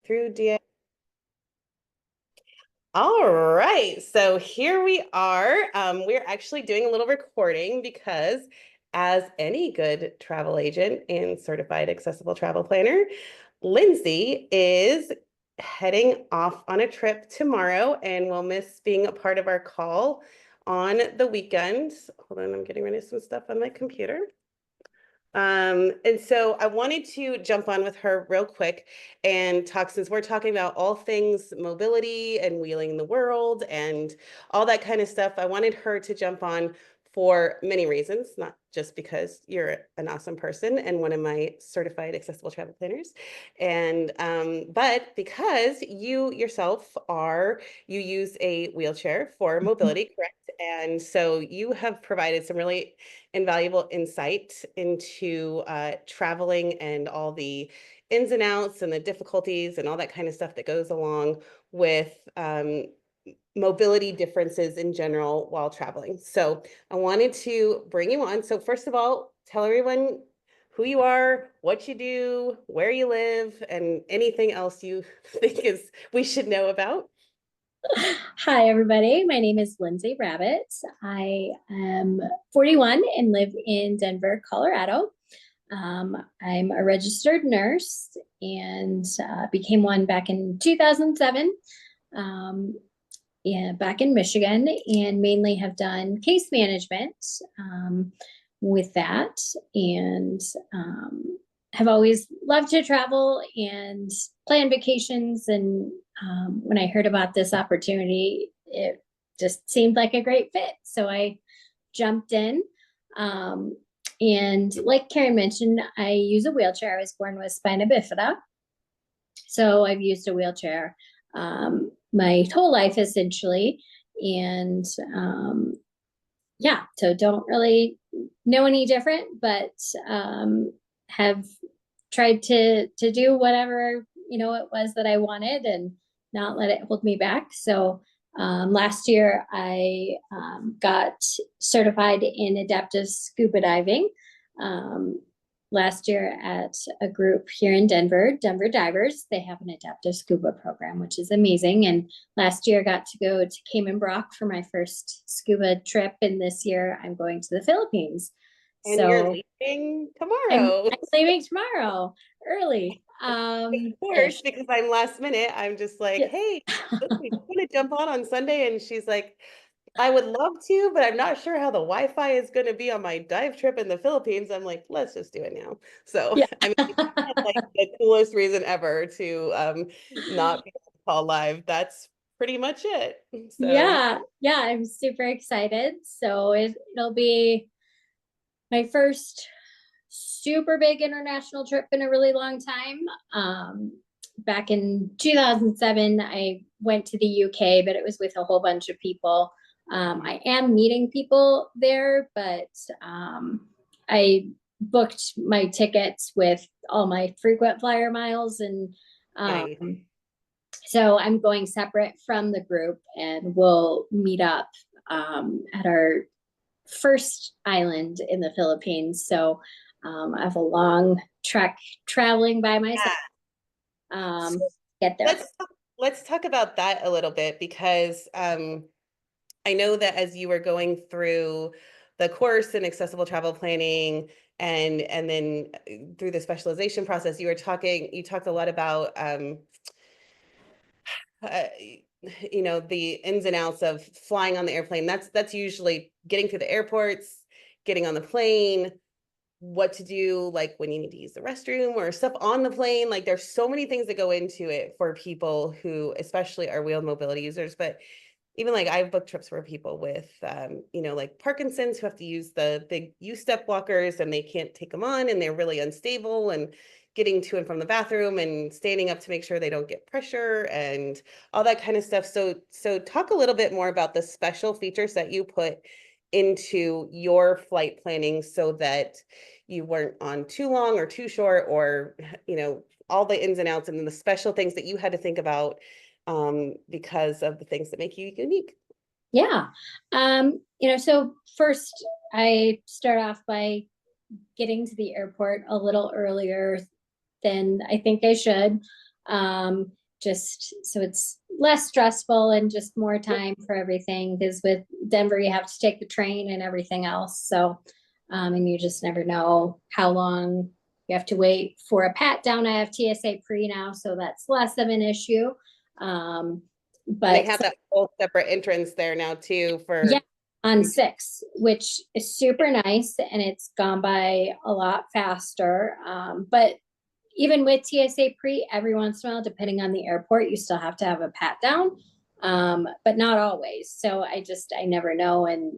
through DA. All right, so here we are. We're actually doing a little recording because, as any good travel agent and certified accessible travel planner, Lindsay is heading off on a trip tomorrow and will miss being a part of our call on the weekend. Hold on, I'm getting rid of some stuff on my computer. And so I wanted to jump on with her real quick and talk, since we're talking about all things mobility and wheeling the world and all that kind of stuff. I wanted her to jump on for many reasons, not just because you're an awesome person and one of my certified accessible travel planners, and but because you yourself you use a wheelchair for mobility, correct? And so you have provided some really invaluable insight into traveling and all the ins and outs and the difficulties and all that kind of stuff that goes along with mobility differences in general while traveling. So I wanted to bring you on. So first of all, tell everyone who you are, what you do, where you live, and anything else you think is we should know about. Hi, everybody. My name is Lindsay Rabbitt. I am 41 and live in Denver, Colorado. I'm a registered nurse and became one back in 2007, back in Michigan, and mainly have done case management with that, and have always loved to travel and plan vacations. And when I heard about this opportunity, it just seemed like a great fit. So I jumped in. And like Karen mentioned, I use a wheelchair. I was born with spina bifida. So I've used a wheelchair my whole life, essentially. And yeah, so don't really know any different, but have tried to do whatever it was that I wanted and not let it hold me back. So last year I got certified in adaptive scuba diving. Last year at a group here in Denver Divers. They have an adaptive scuba program, which is amazing. And last year I got to go to Cayman Brac for my first scuba trip. And this year I'm going to the Philippines. And you're So leaving I'm, tomorrow. I'm leaving tomorrow early. Of course, Ish. because I'm last minute. I'm just like, Yes. hey, listen, you want to jump on Sunday? And she's like, I would love to, but I'm not sure how the Wi-Fi is going to be on my dive trip in the Philippines. I'm like, let's just do it now. So, Yeah. I mean, that's like the coolest reason ever to not be able to call live. That's pretty much it. So, Yeah, I'm super excited. So it'll be my first super big international trip in a really long time. Back in 2007, I went to the UK, but it was with a whole bunch of people. I am meeting people there, but I booked my tickets with all my frequent flyer miles. And nice. so I'm going separate from the group, and we'll meet up at our first island in the Philippines. So I have a long trek traveling by myself. Yeah. Um, So get there. let's talk about that a little bit because I know that as you were going through the course in accessible travel planning and then through the specialization process, you talked a lot about uh, the ins and outs of flying on the airplane. That's usually getting through the airports, getting on the plane, what to do, like when you need to use the restroom or stuff on the plane. Like there's so many things that go into it for people who especially are wheel mobility users. But even like I've booked trips for people with, like Parkinson's who have to use the big U-step walkers and they can't take them on and they're really unstable and getting to and from the bathroom and standing up to make sure they don't get pressure and all that kind of stuff. So talk a little bit more about the special features that you put into your flight planning so that you weren't on too long or too short or, all the ins and outs and the special things that you had to think about because of the things that make you unique. Yeah. So first I start off by getting to the airport a little earlier than I think I should. Just so it's less stressful and just more time for everything. Because with Denver, you have to take the train and everything else. So, and you just never know how long you have to wait for a pat down. I have TSA pre now, so that's less of an issue. And they But have that whole separate entrance there now too yeah, for on 6, which is super nice, and it's gone by a lot faster. But even with TSA pre, every once in a while, depending on the airport, you still have to have a pat down, but not always. So I never know. And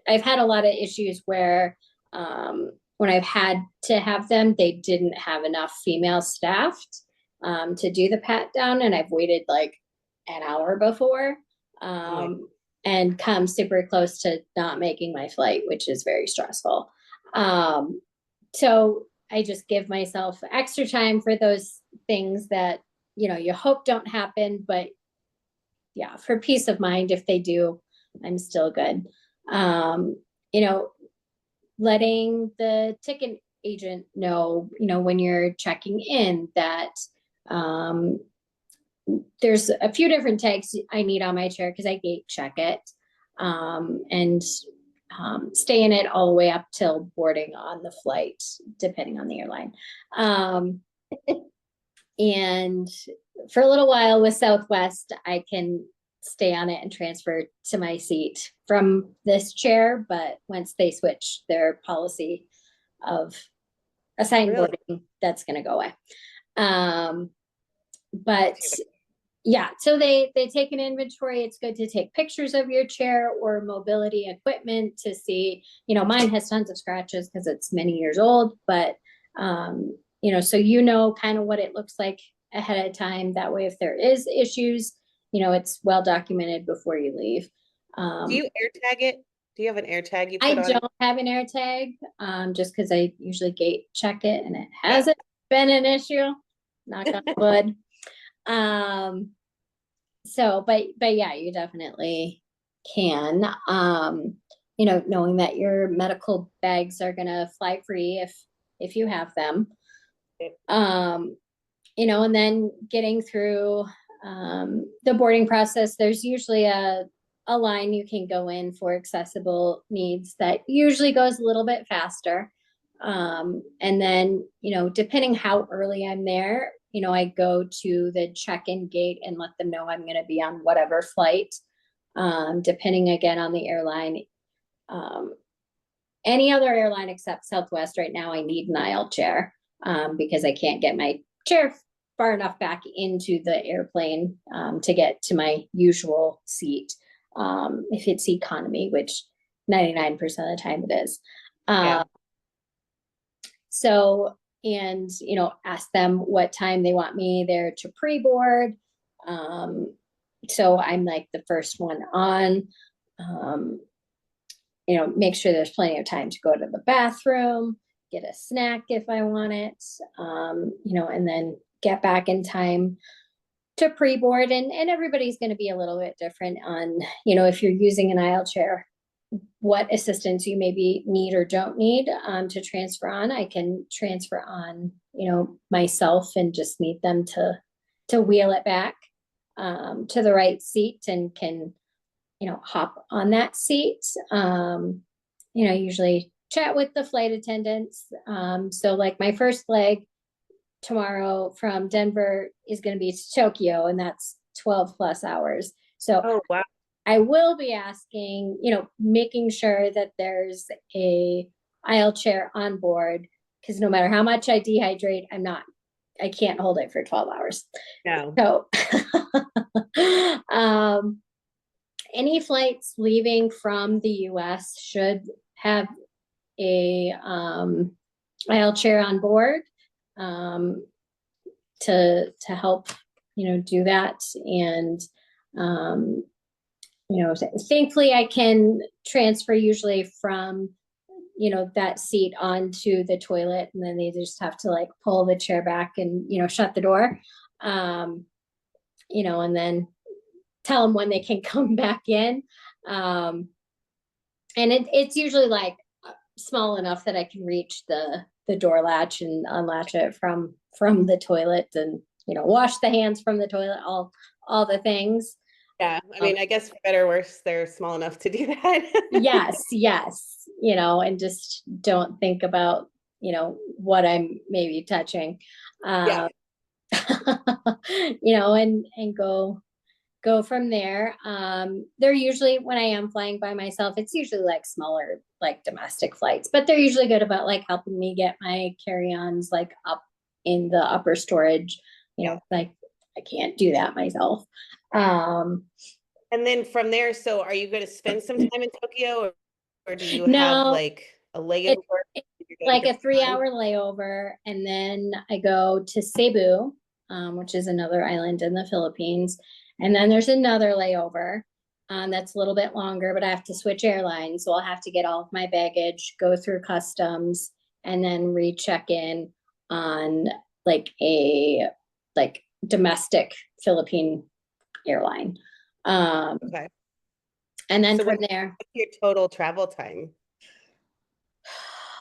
I've had a lot of issues where when I've had to have them, they didn't have enough female staffed to do the pat down. And I've waited like an hour before and come super close to not making my flight, which is very stressful. So I just give myself extra time for those things that, you hope don't happen, but yeah, for peace of mind, if they do, I'm still good. You know, letting the ticket agent know, when you're checking in that there's a few different tags I need on my chair because I gate check it and stay in it all the way up till boarding on the flight, depending on the airline. And for a little while with Southwest, I can stay on it and transfer to my seat from this chair. But once they switch their policy of assigned boarding, that's going to go away. But yeah, so they take an inventory. It's good to take pictures of your chair or mobility equipment to see, mine has tons of scratches because it's many years old, but so kind of what it looks like ahead of time. That way, if there is issues, it's well documented before you leave. Do you air tag it? Do you have an air tag you I put on it? don't have an air tag, just because I usually gate check it and it hasn't been an issue. Knock on wood. But yeah, you definitely can. Knowing that your medical bags are gonna fly free if you have them. And then getting through the boarding process, there's usually a line you can go in for accessible needs that usually goes a little bit faster. And then, depending how early I'm there, I go to the check-in gate and let them know I'm going to be on whatever flight, depending again on the airline. Any other airline except Southwest right now, I need an aisle chair because I can't get my chair far enough back into the airplane to get to my usual seat. If it's economy, which 99% of the time it is. So, and, ask them what time they want me there to pre-board. So I'm like the first one on, make sure there's plenty of time to go to the bathroom, get a snack if I want it, and then get back in time to pre-board. And everybody's going to be a little bit different on, if you're using an aisle chair, what assistance you maybe need or don't need to transfer on. I can transfer on, myself and just need them to wheel it back to the right seat and can, hop on that seat. Usually chat with the flight attendants. So like my first leg tomorrow from Denver is going to be to Tokyo, and that's 12 plus hours. So wow. I will be asking, making sure that there's a aisle chair on board, because no matter how much I dehydrate, I can't hold it for 12 hours. No. So any flights leaving from the US should have a aisle chair on board to help, do that. And thankfully I can transfer usually from, that seat onto the toilet, and then they just have to like pull the chair back and, shut the door, and then tell them when they can come back in. And it's usually like small enough that I can reach the door latch and unlatch it from the toilet and wash the hands from the toilet, all the things. Yeah, I Um, mean, I guess for better or worse, they're small enough to do that. yes, yes, and just don't think about, what I'm maybe touching. Yeah. Um, and go from there. They're usually, when I am flying by myself, it's usually like smaller, like domestic flights, but they're usually good about like helping me get my carry-ons like up in the upper storage, Yeah. like I can't do that myself. Um, And then from there, so are you going to spend some time in Tokyo, or do you have no, like a layover? it, it's You're going like a different 3 hour times? layover, and then I go to Cebu, which is another island in the Philippines. And then there's another layover that's a little bit longer, but I have to switch airlines. So I'll have to get all of my baggage, go through customs, and then recheck in on like a like domestic Philippine airline. Um, Okay. and then So from there, what's your total travel time?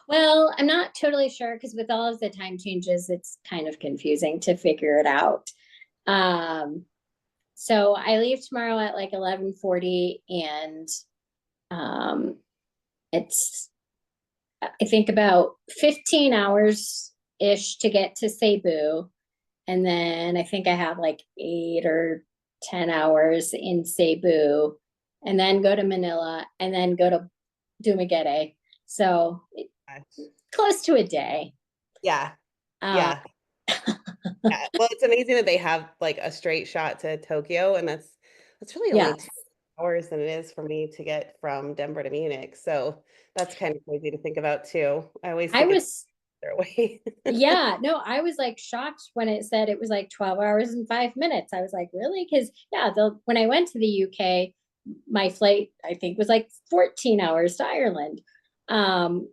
well, I'm not totally sure because with all of the time changes, it's kind of confusing to figure it out. Um, so I leave tomorrow at like 11:40, and um, it's I think about 15 hours ish to get to Cebu, and then I think I have like 8 or 10 hours in Cebu, and then go to Manila, and then go to Dumaguete. So close to a day. Yeah. Uh, Yeah. Yeah. Well, it's amazing that they have like a straight shot to Tokyo, and that's really only yes. 2 hours than it is for me to get from Denver to Munich. So that's kind of crazy to think about too. I always I think it's was, their way. yeah, no, I was like shocked when it said it was like 12 hours and 5 minutes. I was like, really? Because, yeah, when I went to the UK, my flight, I think, was like 14 hours to Ireland. Um,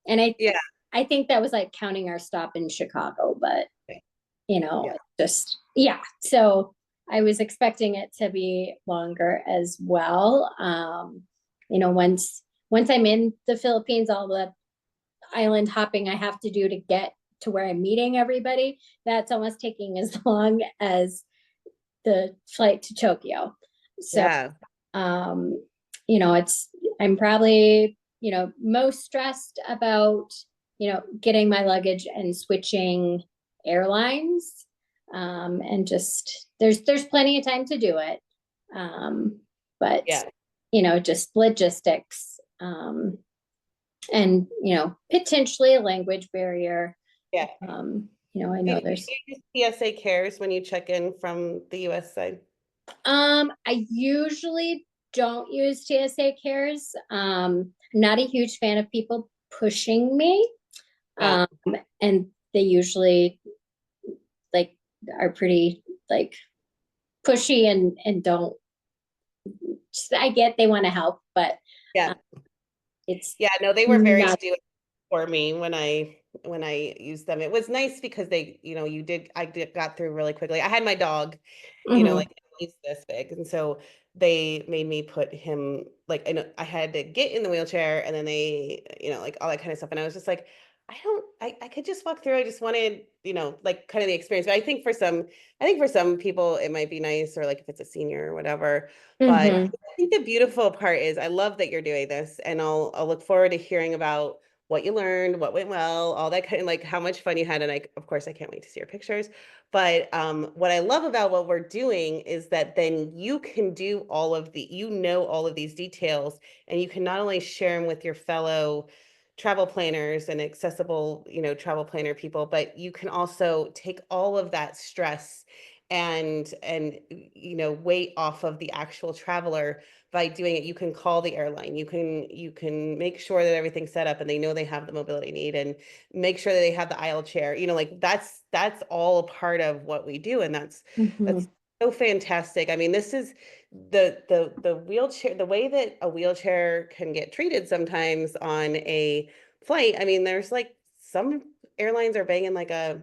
and Yeah. I think that was like counting our stop in Chicago, but, Yeah. just, yeah. So I was expecting it to be longer as well. Once I'm in the Philippines, all the island hopping I have to do to get to where I'm meeting everybody, that's almost taking as long as the flight to Tokyo. So, Yeah. um, it's, I'm probably, most stressed about, getting my luggage and switching airlines. And just, there's plenty of time to do it. But, Yeah. just logistics. And potentially a language barrier. Yeah. I Do know do there's you use TSA cares when you check in from the US side? I usually don't use TSA cares. I'm not a huge fan of people pushing me. Yeah. um and they usually like are pretty like pushy and don't, I get they want to help, but Yeah. uh, it's Yeah, no, they were very not. studious for me when I used them. It was nice because they, got through really quickly. I had my dog, Mhm. like he's this big, and so they made me put him like I had to get in the wheelchair, and then they, like all that kind of stuff. And I was just like, I could just walk through. I just wanted, like kind of the experience. But I think for some people it might be nice, or like if it's a senior or whatever. But Mhm. I think the beautiful part is I love that you're doing this, and I'll look forward to hearing about what you learned, what went well, all that kind of like how much fun you had. And of course, I can't wait to see your pictures. But what I love about what we're doing is that then you can do all of these details, and you can not only share them with your fellow travel planners and accessible, travel planner people, but you can also take all of that stress and weight off of the actual traveler by doing it. You can call the airline, you can make sure that everything's set up and they know they have the mobility need, and make sure that they have the aisle chair, like that's all a part of what we do. And that's Mhm. so fantastic. I mean, this is the wheelchair, the way that a wheelchair can get treated sometimes on a flight. I mean, there's like some airlines are banging like a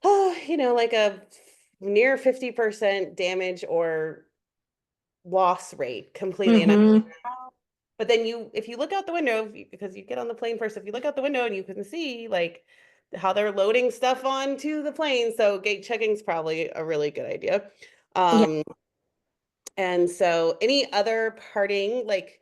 like a near 50% damage or loss rate completely. And I'm, Mhm. but then if you look out the window, because you get on the plane first, if you look out the window and you can see like how they're loading stuff onto the plane. So gate checking is probably a really good idea. Yeah. Um, and so any other parting, like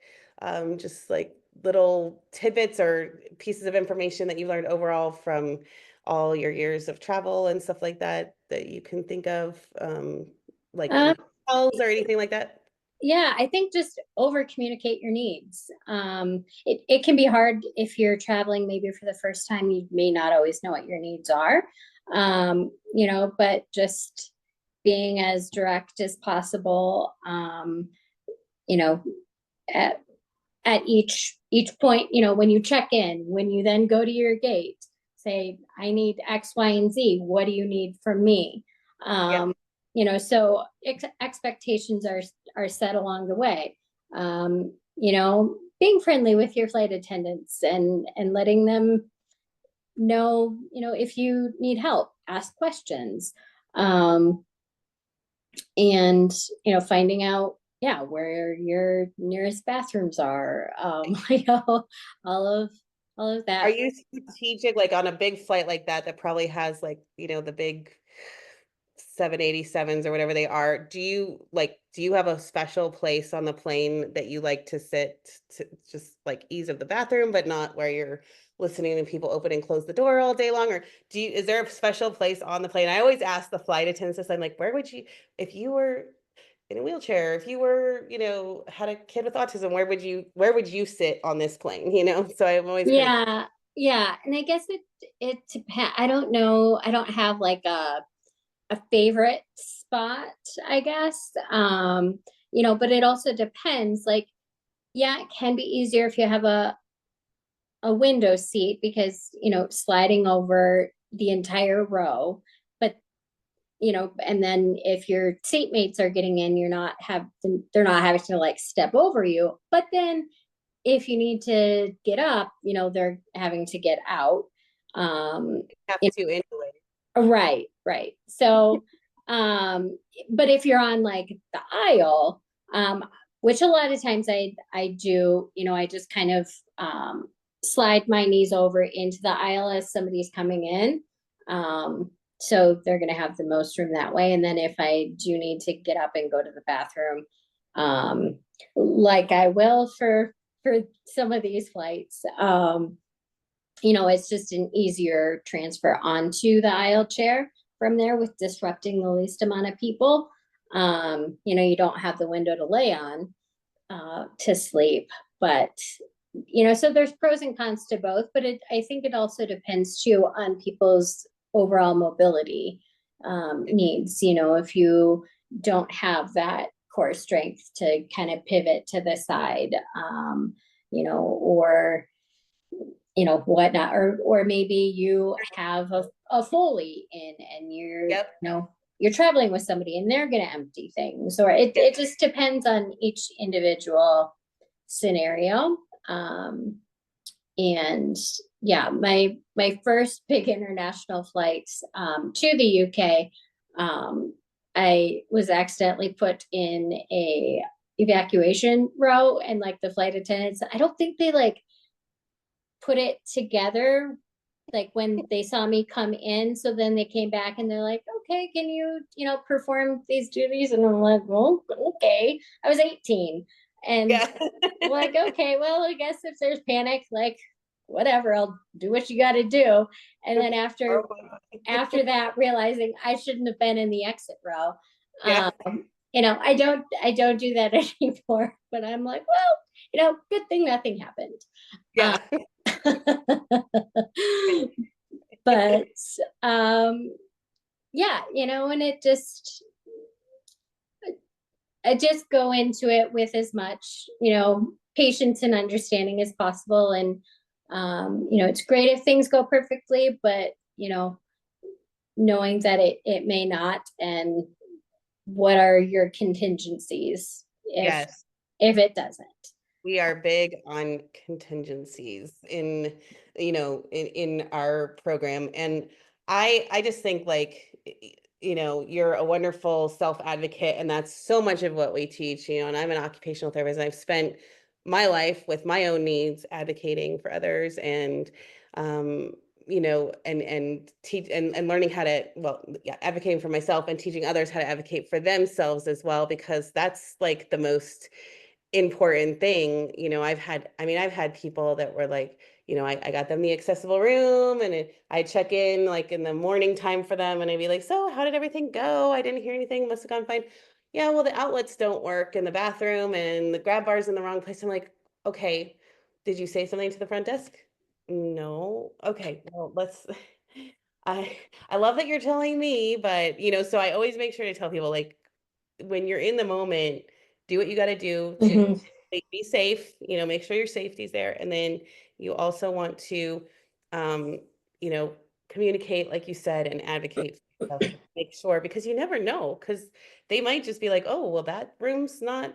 just like little tidbits or pieces of information that you learned overall from all your years of travel and stuff like that that you can think of, like Um, in hotels or anything like that? yeah, I think just over communicate your needs. It can be hard if you're traveling maybe for the first time, you may not always know what your needs are. But just being as direct as possible, you know, at at each point, when you check in, when you then go to your gate, say, I need X, Y, and Z. What do you need from me? Yeah. So expectations are set along the way. Being friendly with your flight attendants and letting them know, if you need help, ask questions. Um, and finding out, yeah, where your nearest bathrooms are, all of all of Are that. you strategic, like on a big flight like that, that probably has like, the big 787s or whatever they are? Do you have a special place on the plane that you like to sit to just like ease of the bathroom, but not where you're listening to people open and close the door all day long? Or is there a special place on the plane? I always ask the flight attendants, I'm like, where would you, if you were in a wheelchair, if you were, had a kid with autism, where would you sit on this plane? So I'm always kind of, Yeah, yeah, and I guess it depends. I don't know. I don't have like a favorite spot, I guess. But it also depends. Like, yeah, it can be easier if you have a window seat because sliding over the entire row. But and then if your seatmates are getting in, they're not having to like step over you. But then if you need to get up, they're having to get out. have you to anyway. right, right. So, but if you're on like the aisle, which a lot of times I do, I just kind of slide my knees over into the aisle as somebody's coming in. So they're going to have the most room that way. And then if I do need to get up and go to the bathroom, um, like I will for some of these flights, it's just an easier transfer onto the aisle chair from there with disrupting the least amount of people. You don't have the window to lay on to sleep, but so there's pros and cons to both, but I think it also depends too on people's overall mobility needs. If you don't have that core strength to kind of pivot to the side, or whatnot, or maybe you have a Foley in and Yep. you're traveling with somebody and they're going to empty things, or it just depends on each individual scenario. And yeah, my first big international flights to the UK, I was accidentally put in a evacuation row, and like the flight attendants, I don't think they like put it together like when they saw me come in. So then they came back and they're like, okay, can you, perform these duties? And I'm like, well, okay. I was 18. And Yeah. like, okay, well, I guess if there's panic, like whatever, I'll do what you got to do. And then after that, realizing I shouldn't have been in the exit row. Yeah. I don't do that anymore, but I'm like, well, good thing nothing happened. Yeah. But yeah, and I just go into it with as much, patience and understanding as possible. And it's great if things go perfectly, but knowing that it may not, and what are your contingencies Yes. if it doesn't. We are big on contingencies in our program. And I just think like, you're a wonderful self advocate, and that's so much of what we teach, and I'm an occupational therapist, and I've spent my life with my own needs advocating for others. And and teach and learning how to, well, yeah, advocating for myself and teaching others how to advocate for themselves as well, because that's like the most important thing. I've had people that were like, I got them the accessible room, and I check in like in the morning time for them, and I'd be like, so how did everything go? I didn't hear anything, must have gone fine. Yeah, well, the outlets don't work in the bathroom and the grab bar's in the wrong place. I'm like, okay, did you say something to the front desk? No. Okay, well, let's I love that you're telling me, but so I always make sure to tell people, like, when you're in the moment, do what you got to do to Mhm. be safe, make sure your safety's there. And then you also want to, um, you know, communicate, like you said, and advocate for yourself. Make sure, because you never know, because they might just be like, oh, well, that room's not,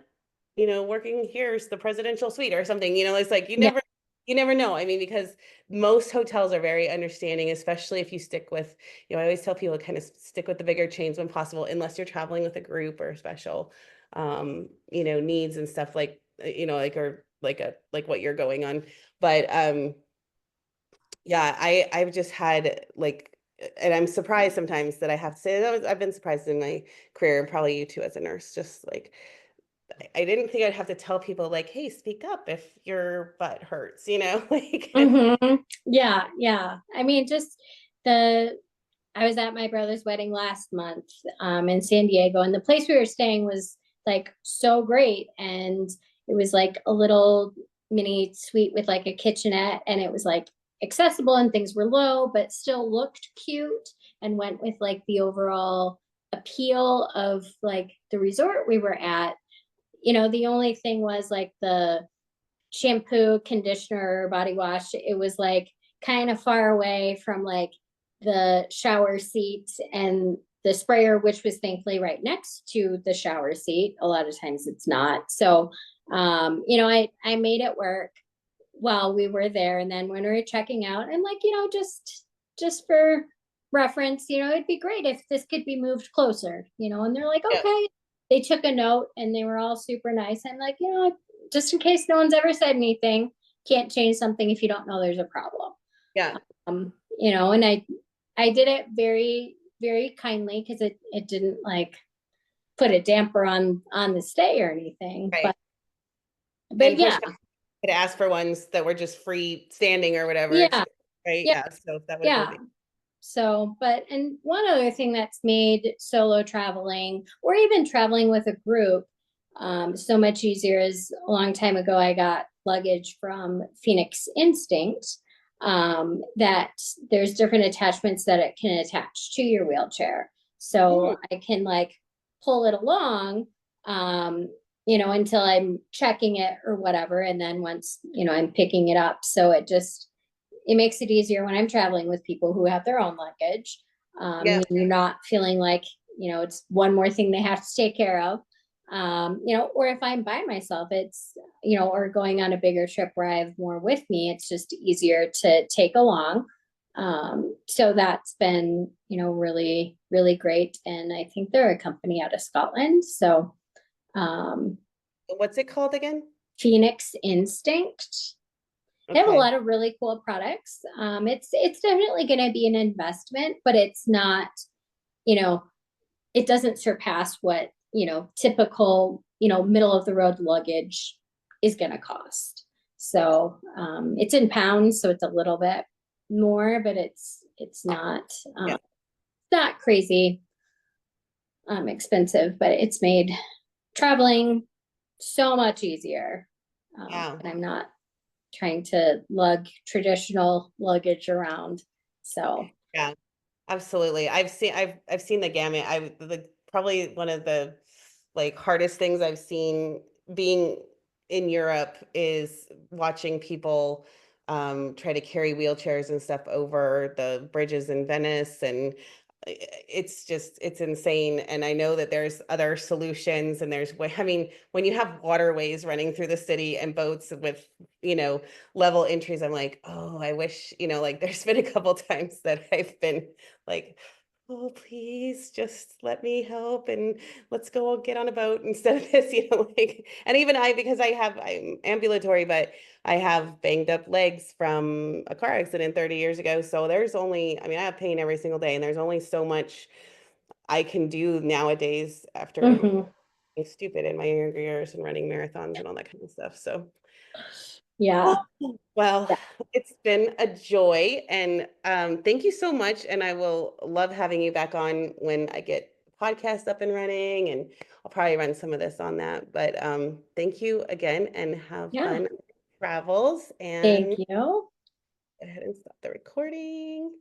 working. Here's the presidential suite or something. It's like Yeah. you never know. I mean, because most hotels are very understanding, especially if you stick with, I always tell people to kind of stick with the bigger chains when possible, unless you're traveling with a group or special, needs and stuff, like, like, or like what you're going on. But yeah, I've just had like, and I'm surprised sometimes that I have to say that I've been surprised in my career, and probably you too as a nurse, just like, I didn't think I'd have to tell people like, hey, speak up if your butt hurts, like. Yeah, yeah. I mean, just the I was at my brother's wedding last month in San Diego, and the place we were staying was like so great. And it was like a little mini suite with like a kitchenette, and it was like accessible and things were low, but still looked cute and went with like the overall appeal of like the resort we were at. The only thing was like the shampoo, conditioner, body wash. It was like kind of far away from like the shower seat and the sprayer, which was thankfully right next to the shower seat. A lot of times it's not. So, I made it work while we were there. And then when we were checking out, I'm like, just for reference, it'd be great if this could be moved closer, and they're like, Yeah, okay. They took a note and they were all super nice. I'm like, just in case no one's ever said anything, can't change something if you don't know there's a problem. yeah, And I did it very, very kindly because it didn't like put a damper on the stay or anything. right. But And push yeah, could ask for ones that were just free standing or whatever, yeah, right? yeah, Yeah, so that would yeah. be. So, and one other thing that's made solo traveling or even traveling with a group so much easier is a long time ago, I got luggage from Phoenix Instinct that there's different attachments that it can attach to your wheelchair. Hmm, So I can like pull it along, until I'm checking it or whatever. And then once, I'm picking it up. So it makes it easier when I'm traveling with people who have their own luggage. yeah, You're not feeling like, it's one more thing they have to take care of. Or if I'm by myself, it's, or going on a bigger trip where I have more with me, it's just easier to take along. So that's been, really, really great. And I think they're a company out of Scotland. So um, what's it called again? Phoenix Instinct. They have a Okay, lot of really cool products. It's definitely going to be an investment, but it's not, you know, it doesn't surpass what typical middle of the road luggage is going to cost. So it's in pounds, so it's a little bit more, but it's yeah, not crazy expensive, but it's made traveling so much easier. yeah. And I'm not trying to lug traditional luggage around. So Yeah, absolutely. I've seen the gamut. Probably one of the like hardest things I've seen being in Europe is watching people try to carry wheelchairs and stuff over the bridges in Venice, and it's insane. And I know that there's other solutions, and there's way, I mean, when you have waterways running through the city and boats with, level entries, I'm like, oh, I wish, like there's been a couple times that I've been like, oh, please just let me help and let's go get on a boat instead of this, like, and even because I'm ambulatory, but I have banged up legs from a car accident 30 years ago. So there's only, I mean, I have pain every single day and there's only so much I can do nowadays after Hmm. being stupid in my younger years and running marathons and all that kind of stuff. So Yeah. well, it's been a joy and thank you so much. And I will love having you back on when I get podcast up and running and I'll probably run some of this on that. But thank you again and have Yeah. fun travels Thank and you. go ahead and stop the recording.